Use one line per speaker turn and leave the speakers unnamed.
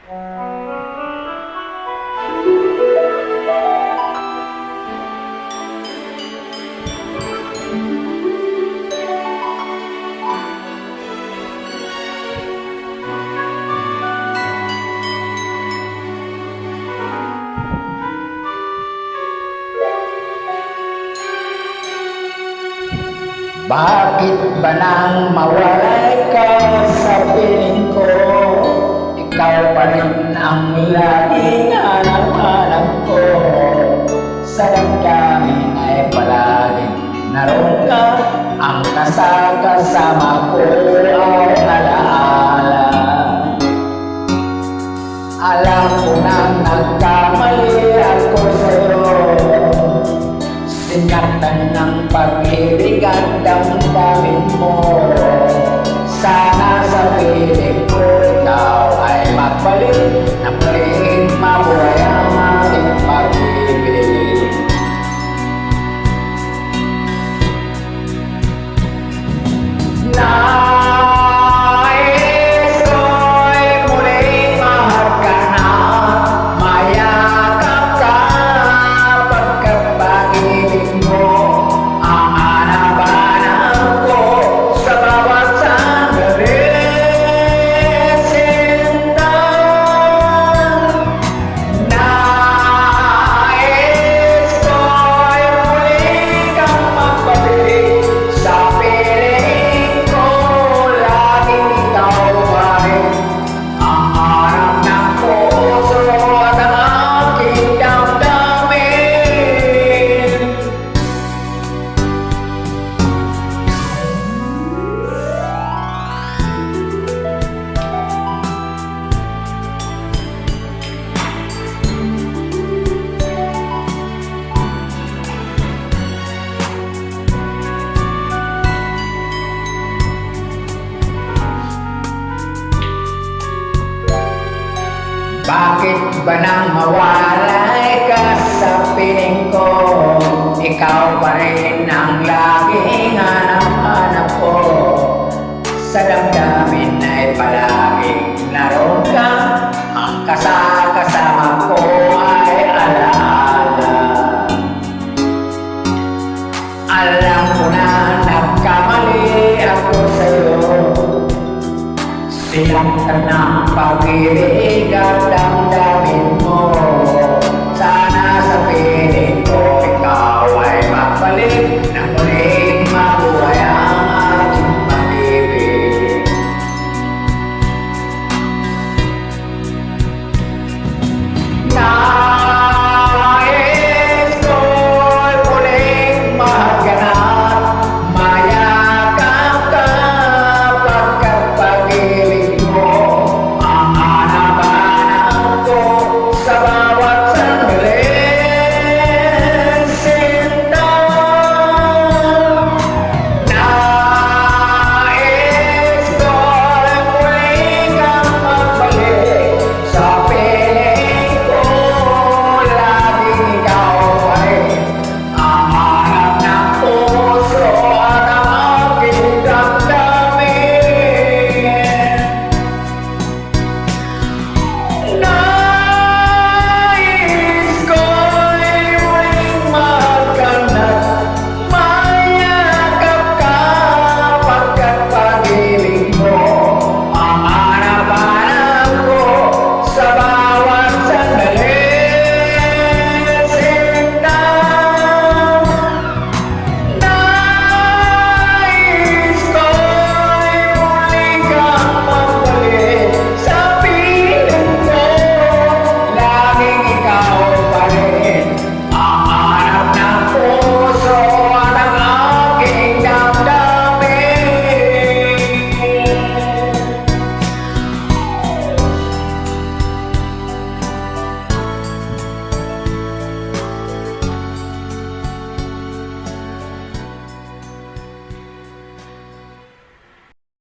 Bakit ba nang mawalay ka sa piling ko? Ikaw pa rin ang laging hanap-hanap ko. Sa damdamin ay palaging naroon ka. Ang kasama ko ay alaala. Alam ko na nagkamali ako sa'yo. Sinaktan ng pag-ibig ang damdamin mo. Sana sa piling ko ikaw ay magbalik. Na muling mabuhay ang ating pag-ibig. Nais ko'y muling mahal ka na. Mayakap ka pagkat pag-ibig mo ang hanap-hanap ko sa bawat sandali. Sinta, nais ko'y muling kang magbalik sa piling ko. Laging ikaw pa rin ang hanap ng puso at ang aking damdamin. Bakit ba nang mawalay ka sa piling ko? Ikaw pa rin ang laging hanap-hanap ko. Sa damdamin ay palaging naroon ka. Ang kasama ko ay alaala. Alam ko na nagkamali ako sa'yo. Sinaktan ng pag-ibig at damdamin mo.